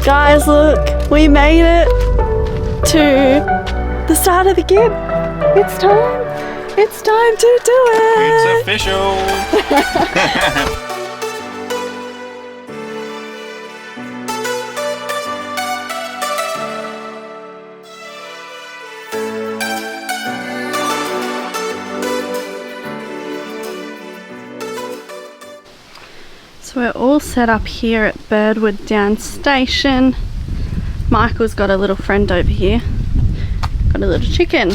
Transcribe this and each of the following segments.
Guys, look, we made it to the start of the Gibb. It's time. It's time to do it. It's official. So we're all set up here at Birdwood Down Station. Michael's got a little friend over here. Got a little chicken.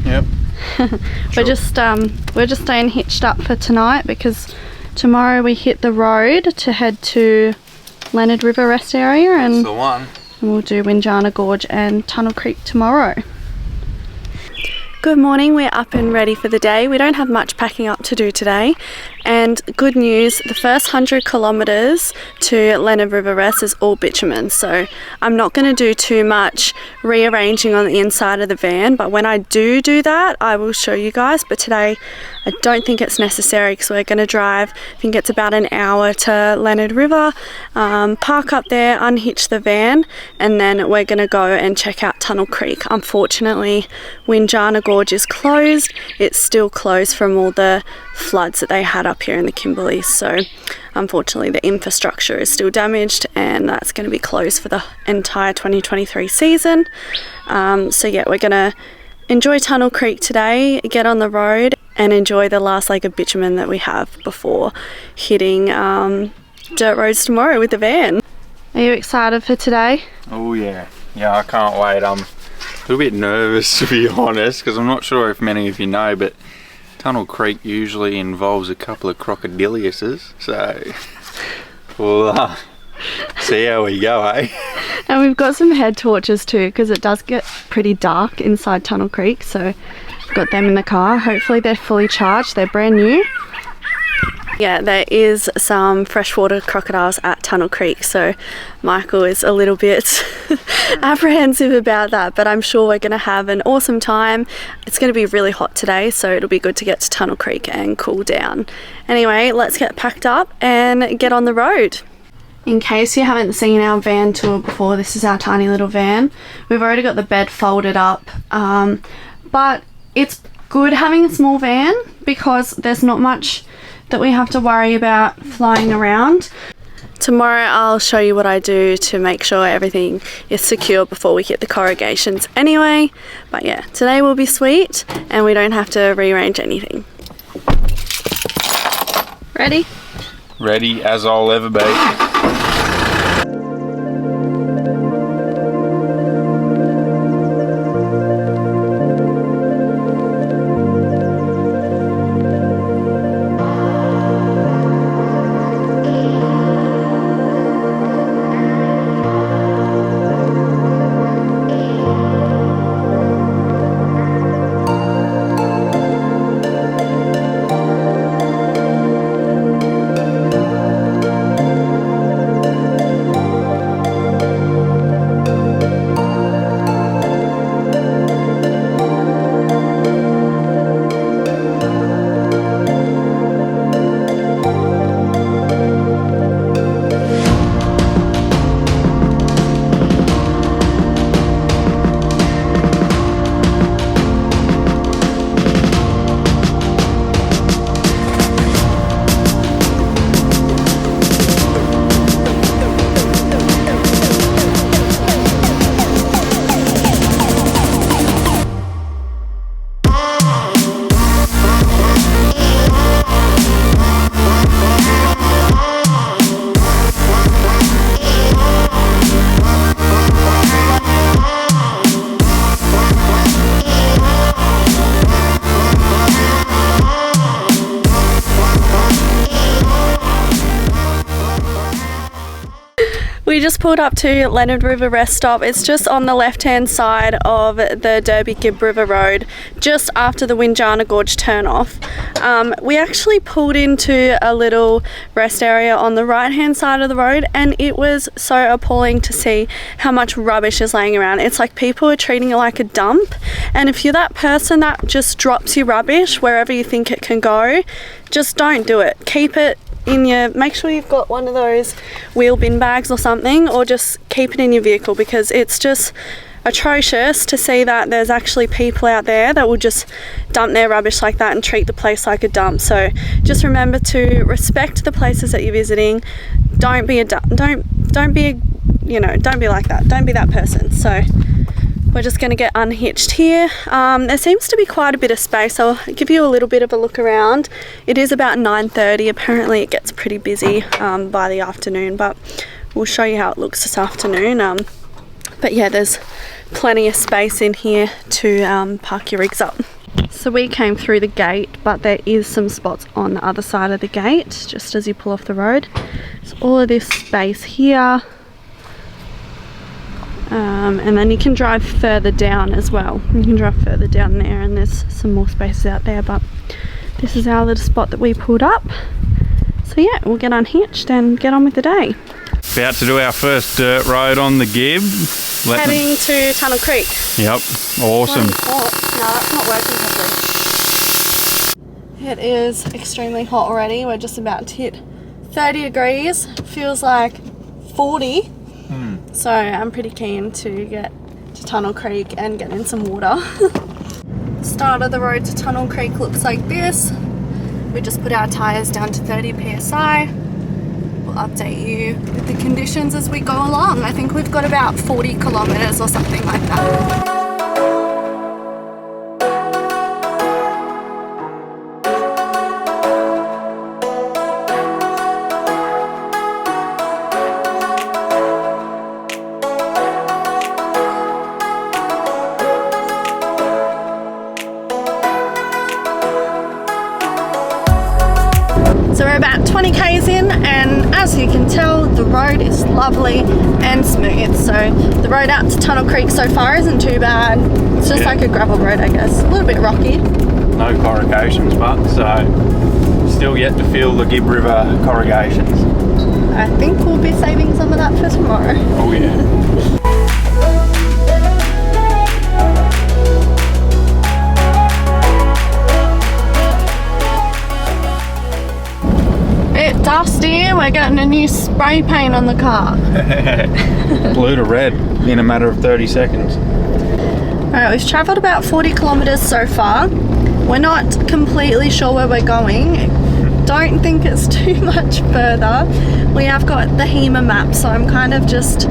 Yep. We're just staying hitched up for tonight because tomorrow we hit the road to head to Leonard River rest area, and That's the one. we'll do Winjana Gorge and Tunnel Creek tomorrow. Good morning, we're up and ready for the day. We don't have much packing up to do today, and good news, the first 100 kilometres to Leonard River Rest is all bitumen, so I'm not going to do too much rearranging on the inside of the van, but when I do that I will show you guys. But today I don't think it's necessary because we're going to drive, I think it's about an hour to Leonard River, park up there, unhitch the van, and then we're going to go and check out Tunnel Creek. Unfortunately, Winjana Gorge is closed. It's still closed from all the floods that they had up here in the Kimberleys, so unfortunately the infrastructure is still damaged and that's going to be closed for the entire 2023 season. So yeah, we're going to enjoy Tunnel Creek today, get on the road and enjoy the last leg of bitumen that we have before hitting dirt roads tomorrow with the van. Are you excited for today? Oh yeah. Yeah, I can't wait. I'm a little bit nervous, to be honest, because I'm not sure if many of you know, but Tunnel Creek usually involves a couple of crocodiliuses, so we'll see how we go, eh? And we've got some head torches too, because it does get pretty dark inside Tunnel Creek, so we've got them in the car. Hopefully they're fully charged, they're brand new. Yeah, there is some freshwater crocodiles at Tunnel Creek, so Michael is a little bit apprehensive about that, but I'm sure we're going to have an awesome time. It's going to be really hot today, so it'll be good to get to Tunnel Creek and cool down. Anyway, let's get packed up and get on the road. In case you haven't seen our van tour before, this is our tiny little van. We've already got the bed folded up, but it's good having a small van because there's not much that we have to worry about flying around. Tomorrow I'll show you what I do to make sure everything is secure before we hit the corrugations anyway. But yeah, today will be sweet and we don't have to rearrange anything. Ready? Ready as I'll ever be. We just pulled up to Leonard River rest stop. It's just on the left hand side of the Derby Gibb River Road, just after the Winjana Gorge turn off. We actually pulled into a little rest area on the right hand side of the road, and it was so appalling to see how much rubbish is laying around. It's like people are treating it like a dump, and if you're that person that just drops your rubbish wherever you think it can go, just don't do it. Keep it make sure you've got one of those wheel bin bags or something, or just keep it in your vehicle, because it's just atrocious to see that there's actually people out there that will just dump their rubbish like that and treat the place like a dump. So just remember to respect the places that you're visiting. Don't be like that. Don't be that person. So we're just going to get unhitched here. There seems to be quite a bit of space. I'll give you a little bit of a look around. It is about 9:30. Apparently it gets pretty busy by the afternoon, but we'll show you how it looks this afternoon. But yeah, there's plenty of space in here to park your rigs up. So we came through the gate, but there is some spots on the other side of the gate just as you pull off the road. So all of this space here, and then you can drive further down as well. You can drive further down there, and there's some more spaces out there, but this is our little spot that we pulled up. So yeah, we'll get unhitched and get on with the day. About to do our first dirt road on the Gibb. Heading to Tunnel Creek. Yep, awesome. No, that's not working properly. It is extremely hot already. We're just about to hit 30 degrees. Feels like 40. So I'm pretty keen to get to Tunnel Creek and get in some water. Start of the road to Tunnel Creek looks like this. We just put our tyres down to 30 psi. We'll update you with the conditions as we go along. I think we've got about 40 kilometres or something like that. So we're about 20 k's in, and as you can tell, the road is lovely and smooth. So the road out to Tunnel Creek so far isn't too bad. It's just like a gravel road, I guess. A little bit rocky. No corrugations, but so still yet to feel the Gibb River corrugations. I think we'll be saving some of that for tomorrow. Oh yeah. Dusty, we're getting a new spray paint on the car. Blue to red in a matter of 30 seconds. Alright, we've travelled about 40 kilometres so far. We're not completely sure where we're going. Don't think it's too much further. We have got the HEMA map, so I'm kind of just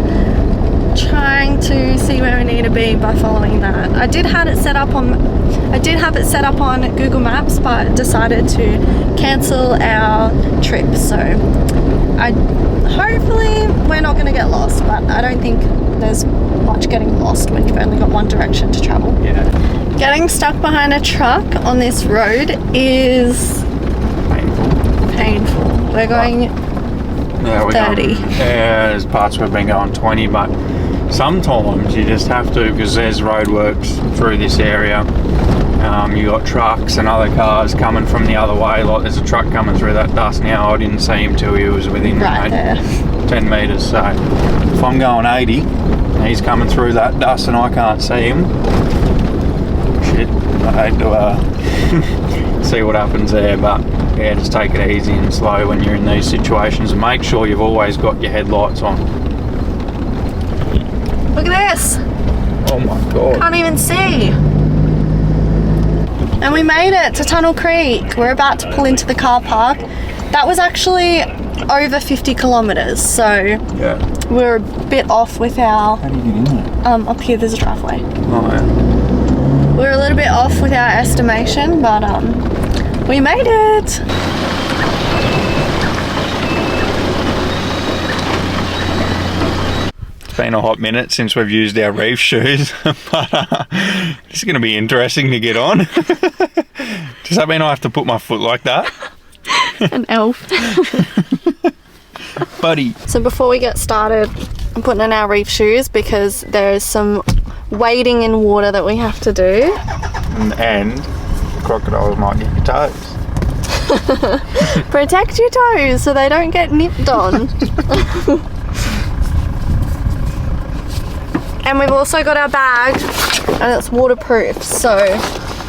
trying to see where we need to be by following that. I did have it set up on Google Maps, but decided to cancel our trip, so hopefully we're not going to get lost, but I don't think there's much getting lost when you've only got one direction to travel. Yeah. Getting stuck behind a truck on this road is painful. We're going 30. There's parts we've been going 20, but sometimes you just have to, because there's roadworks through this area. You got trucks and other cars coming from the other way. Like there's a truck coming through that dust now. I didn't see him till he was within 10 metres. So if I'm going 80 and he's coming through that dust and I can't see him, shit, I hate to see what happens there. But yeah, just take it easy and slow when you're in these situations, and make sure you've always got your headlights on. Look at this! Oh my god. Can't even see. And we made it to Tunnel Creek. We're about to pull into the car park. That was actually over 50 kilometres, so yeah, we're a bit off with our... How do you get in there? Up here there's a driveway. Oh yeah. We're a little bit off with our estimation, but we made it. It's been a hot minute since we've used our reef shoes, but this is going to be interesting to get on. Does that mean I have to put my foot like that? An elf. Buddy. So before we get started, I'm putting on our reef shoes because there is some wading in water that we have to do. And crocodiles might get your toes. Protect your toes so they don't get nipped on. And we've also got our bag, and it's waterproof, so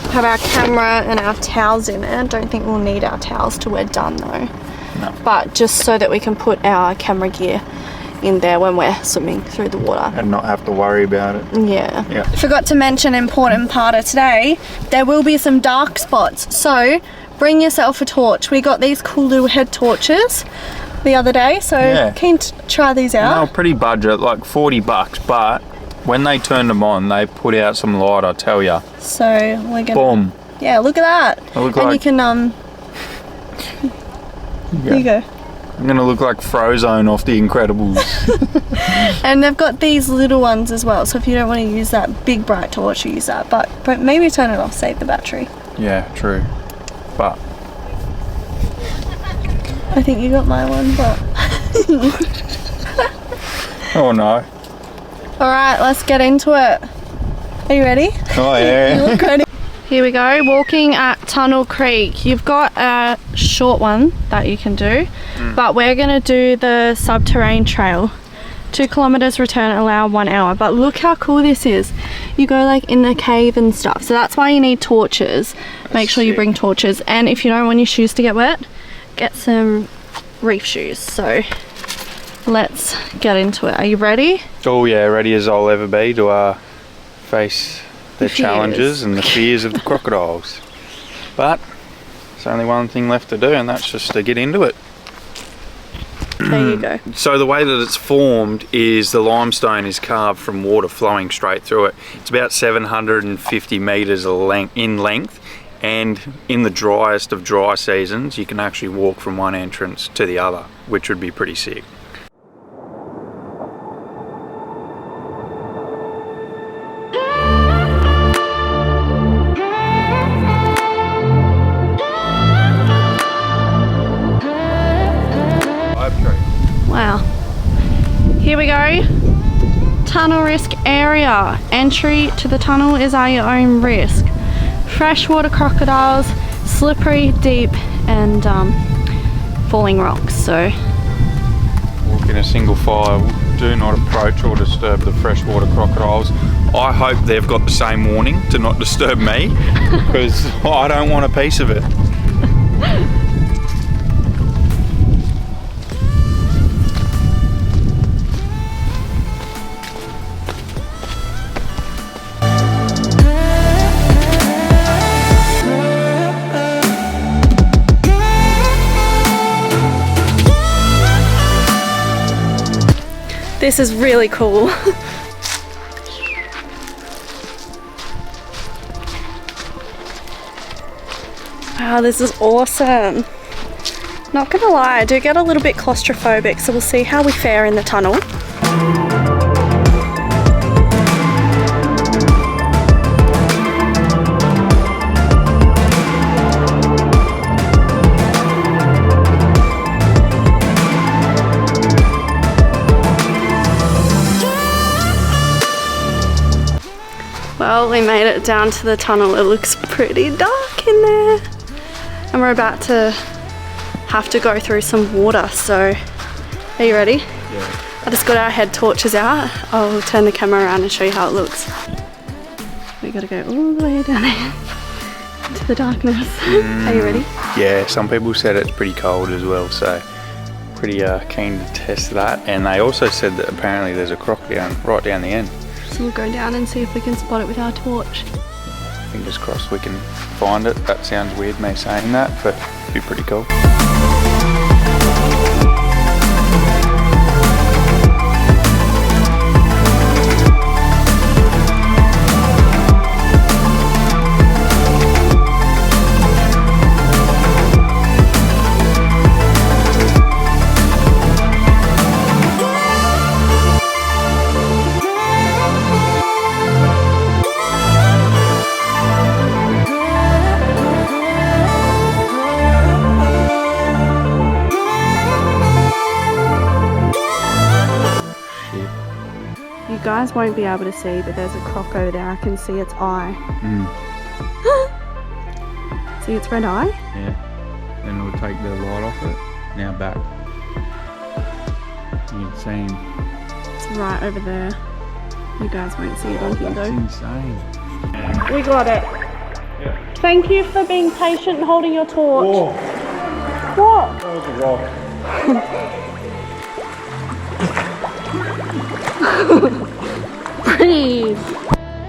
have our camera and our towels in there. Don't think we'll need our towels till we're done though. No. but just so that we can put our camera gear in there when we're swimming through the water. And not have to worry about it. Yeah. Yeah. Forgot to mention an important part of today. There will be some dark spots, so bring yourself a torch. We got these cool little head torches the other day, so keen to try these out. No, pretty budget, like $40, but when they turned them on, they put out some light, I tell ya. So we're gonna. Boom. Yeah, look at that. Look and like, you can Here you go. I'm gonna look like Frozone off The Incredibles. And they've got these little ones as well, so if you don't want to use that big bright torch, you use that. But maybe turn it off, save the battery. Yeah, true. But I think you got my one, but oh no. Alright, let's get into it. Are you ready? Oh yeah. You look ready. Here we go, walking at Tunnel Creek. You've got a short one that you can do, but we're gonna do the subterranean trail. 2 kilometers return, allow 1 hour. But look how cool this is. You go like in the cave and stuff. So that's why you need torches. Make sure you bring torches. And if you don't want your shoes to get wet, get some reef shoes. So let's get into it. Are you ready? Oh yeah, ready as I'll ever be to face the challenges and the fears of the crocodiles. But there's only one thing left to do, and that's just to get into it. There you go. So the way that it's formed is the limestone is carved from water flowing straight through it. It's about 750 meters in length, and in the driest of dry seasons you can actually walk from one entrance to the other, which would be pretty sick. Wow. Here we go. Tunnel risk area. Entry to the tunnel is at your own risk. Freshwater crocodiles, slippery, deep, and falling rocks. So walk in a single file. Do not approach or disturb the freshwater crocodiles. I hope they've got the same warning to not disturb me, because I don't want a piece of it. this is really cool. Wow, this is awesome. Not gonna lie, I do get a little bit claustrophobic, so we'll see how we fare in the tunnel. Well, we made it down to the tunnel. It looks pretty dark in there. And we're about to have to go through some water, so are you ready? Yeah. I just got our head torches out. I'll turn the camera around and show you how it looks. We gotta go all the way down there into the darkness. Are you ready? Yeah, some people said it's pretty cold as well, so pretty keen to test that. And they also said that apparently there's a croc right down the end. So we'll go down and see if we can spot it with our torch. Fingers crossed we can find it. That sounds weird, me saying that, but it'd be pretty cool. You guys won't be able to see, but there's a croc over there. I can see its eye. See its red eye? Yeah. Then we'll take the light off it. Now back. You can see him. It's right over there. You guys won't see it on here That's though. insane. We got it. Yeah. Thank you for being patient and holding your torch. Whoa. What? That was a rock. Breathe.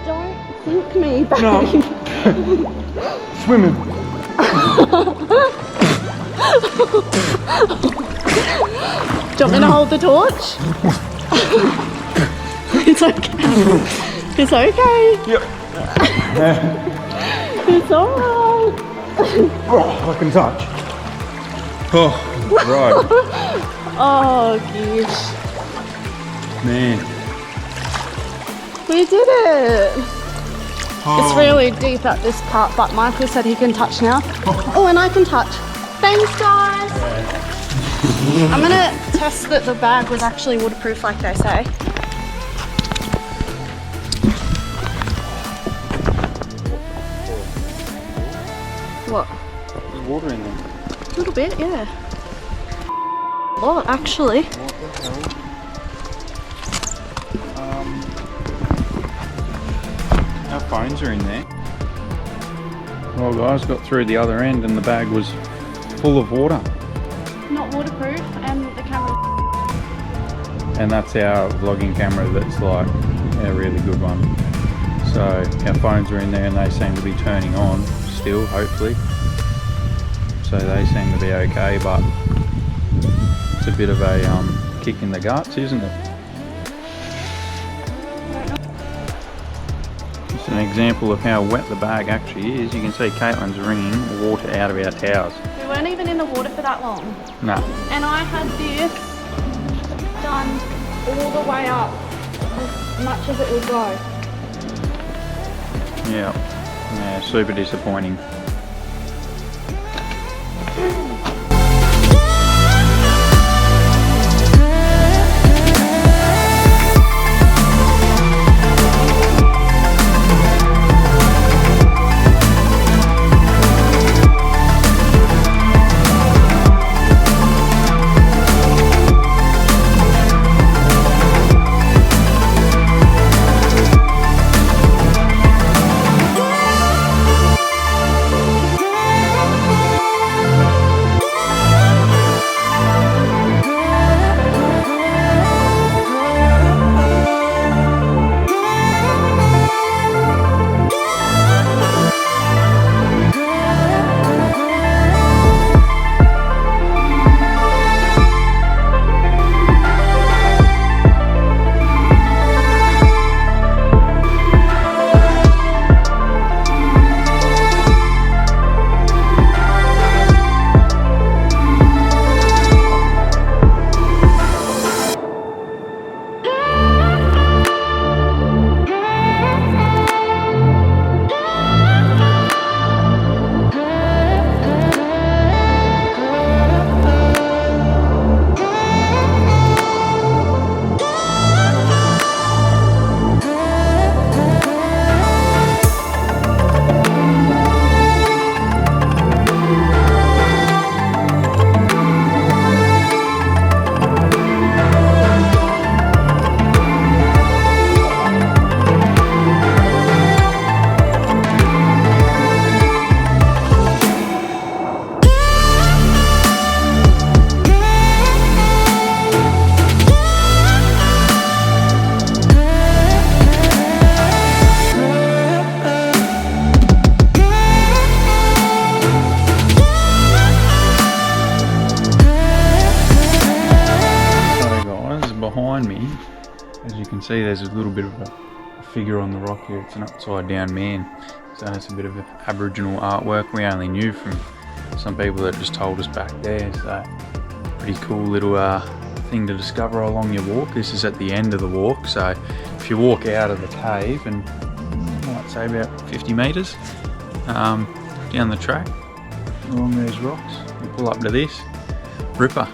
Don't sink me, babe. No. Swimming. Do you want me to hold the torch? It's okay. It's okay. Yep. It's alright. Oh, I can touch. Oh, right. Oh, gosh. Man. We did it. It's really deep at this part, but Michael said he can touch now. Oh, and I can touch. Thanks, guys. I'm gonna test that the bag was actually waterproof like they say. What? There's water in there. A little bit, yeah. A lot, actually. What the hell? Our phones are in there. Well guys, got through the other end and the bag was full of water. Not waterproof, and the camera. And that's our vlogging camera that's like a really good one. So our phones are in there and they seem to be turning on still, hopefully. So they seem to be okay, but it's a bit of a kick in the guts, isn't it? It's an example of how wet the bag actually is. You can see Caitlin's wringing water out of our towels. We weren't even in the water for that long. No. And I had this done all the way up, as much as it would go. Yeah, super disappointing. Behind me, as you can see, there's a little bit of a figure on the rock here. It's an upside down man, so it's a bit of Aboriginal artwork. We only knew from some people that just told us back there, so pretty cool little thing to discover along your walk. This is at the end of the walk, so if you walk out of the cave and I might say about 50 metres down the track along those rocks, you pull up to this ripper.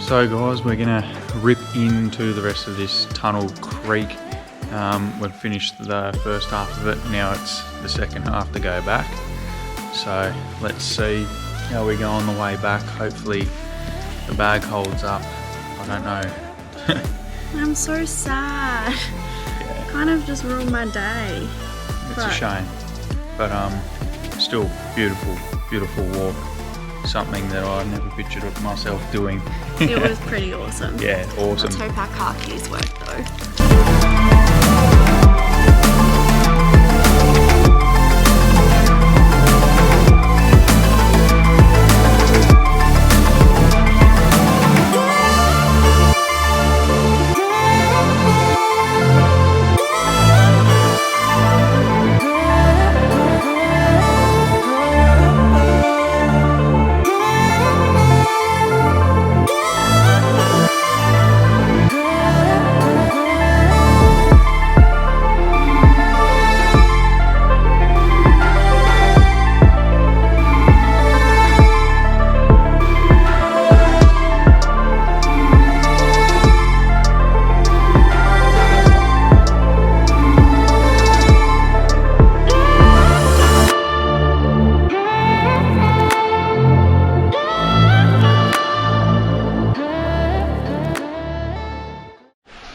So guys, we're gonna rip into the rest of this tunnel creek. We've finished the first half of it, now it's the second half to go back. So let's see how we go on the way back. Hopefully the bag holds up. I don't know. I'm so sad. Yeah. Kind of just ruined my day. It's a shame. But still beautiful, beautiful walk. Something that I never pictured of myself doing. It was pretty awesome. Yeah, awesome. Let's hope our car keys work though.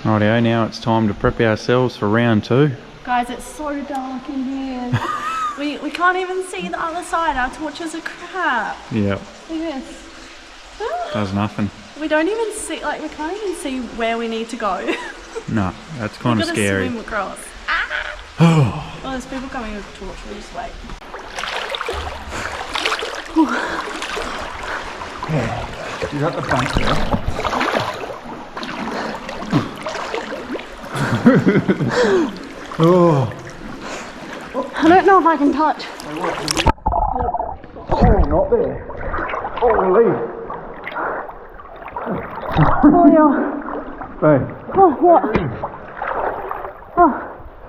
Rightio, now it's time to prep ourselves for round 2. Guys, it's so dark in here. we can't even see the other side. Our torches are crap. Yep. Look at this. Does nothing. We don't even see, like, we can't even see where we need to go. No, that's kind of scary. We've got to swim across. Oh, there's people coming with a torch. We'll just wait. Yeah. Is that the bank there? Oh. I don't know if I can touch. Oh, not there. Holy. Oh, yeah. Babe. Oh, what? Oh,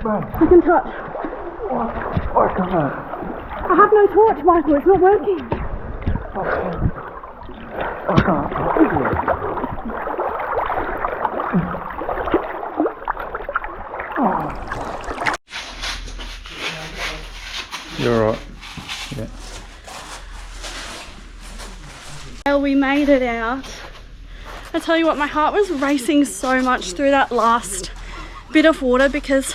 Babe. I can touch. I can't. I have no torch, Michael. It's not working. I can't. You're alright. Yeah. Well, we made it out. I tell you what, my heart was racing so much through that last bit of water because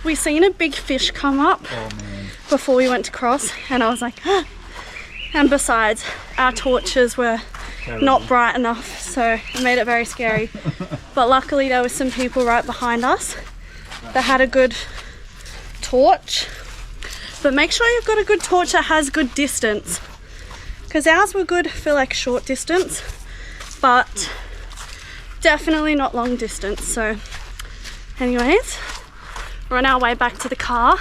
we seen a big fish come up before we went to cross, and I was like, and besides, our torches were not bright enough, so it made it very scary. But luckily there were some people right behind us that had a good torch. But make sure you've got a good torch that has good distance, because ours were good for like short distance, but definitely not long distance. So anyways, we're on our way back to the car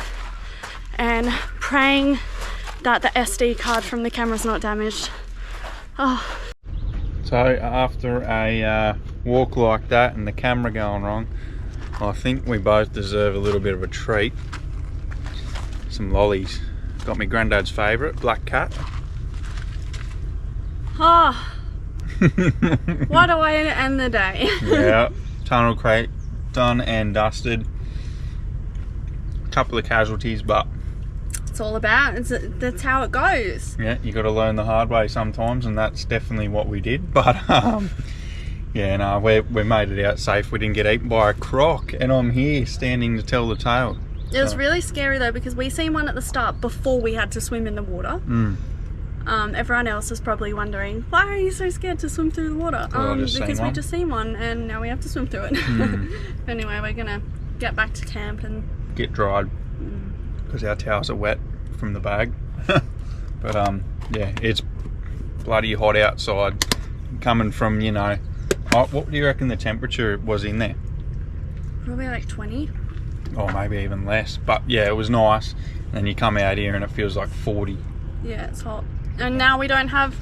and praying that the SD card from the camera's not damaged. Oh. So after a walk like that and the camera going wrong, I think we both deserve a little bit of a treat. Some lollies. Got me granddad's favourite, black cat. Oh. What a way to end the day. Yeah, Tunnel Creek done and dusted. A couple of casualties, but it's all about, that's how it goes. yeah, you got to learn the hard way sometimes, and that's definitely what we did. But yeah, no, we made it out safe. We didn't get eaten by a croc, and I'm here standing to tell the tale. It was really scary though, because we seen one at the start before we had to swim in the water. Everyone else is probably wondering, why are you so scared to swim through the water? Because we just seen one and now we have to swim through it. Anyway, we're gonna get back to camp and get dried because our towels are wet from the bag. But yeah, it's bloody hot outside. Coming from, you know, what do you reckon the temperature was in there? Probably like 20. Or maybe even less. But yeah, it was nice. And then you come out here and it feels like 40. Yeah, it's hot. And now we don't have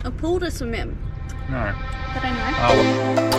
a pool to swim in. No. But anyway.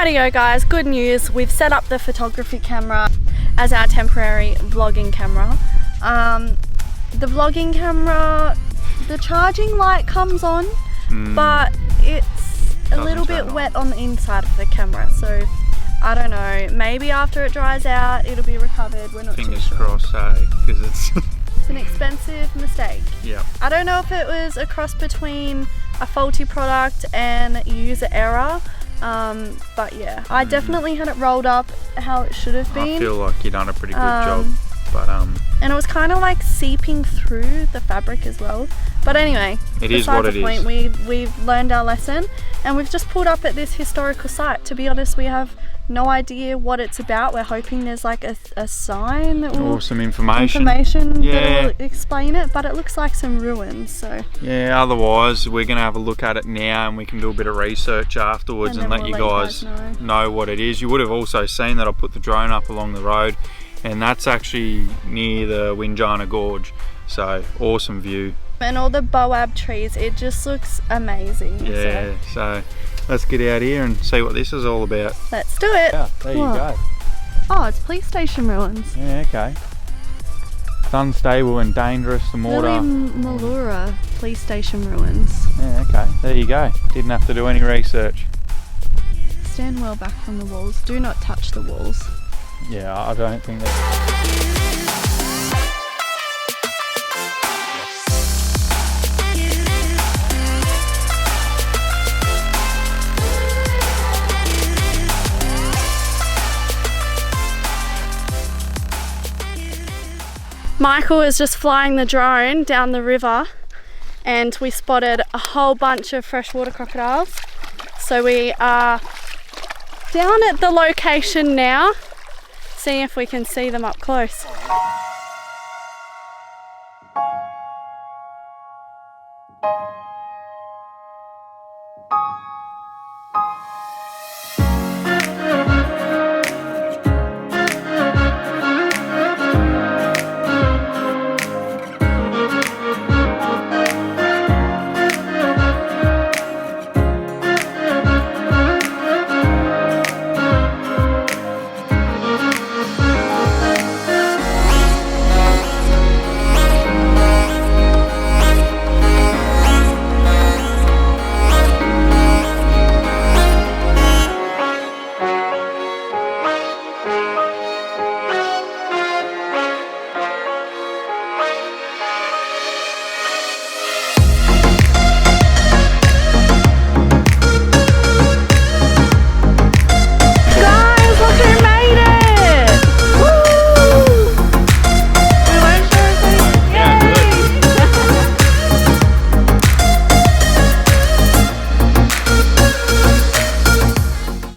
Rightio guys, good news. We've set up the photography camera as our temporary vlogging camera. The vlogging camera, the charging light comes on, but it's a little bit wet on the inside of the camera. So I don't know, maybe after it dries out it'll be recovered. We're not Fingers too sure. crossed, because it's It's an expensive mistake. yeah. I don't know if it was a cross between a faulty product and user error, but yeah, I definitely had it rolled up how it should have been. I feel like you've done a pretty good job, but and it was kind of like seeping through the fabric as well. But anyway, it is what it is. We've learned our lesson, and we've just pulled up at this historical site. To be honest, we have no idea what it's about. We're hoping there's like a sign that will, or some information that will explain it, but it looks like some ruins. So yeah, otherwise we're gonna have a look at it now, and we can do a bit of research afterwards and let you guys know what it is. You would have also seen that I put the drone up along the road, and that's actually near the Winjana Gorge, so awesome view. And all the boab trees, it just looks amazing. Yeah, so let's get out here and see what this is all about. Let's do it. Yeah, there you go. Oh, it's police station ruins. Yeah, okay. It's unstable and dangerous, the water. Malura police station ruins. Yeah, okay, there you go. Didn't have to do any research. Stand well back from the walls. Do not touch the walls. Yeah, I don't think that. Michael is just flying the drone down the river, and we spotted a whole bunch of freshwater crocodiles. So we are down at the location now, seeing if we can see them up close.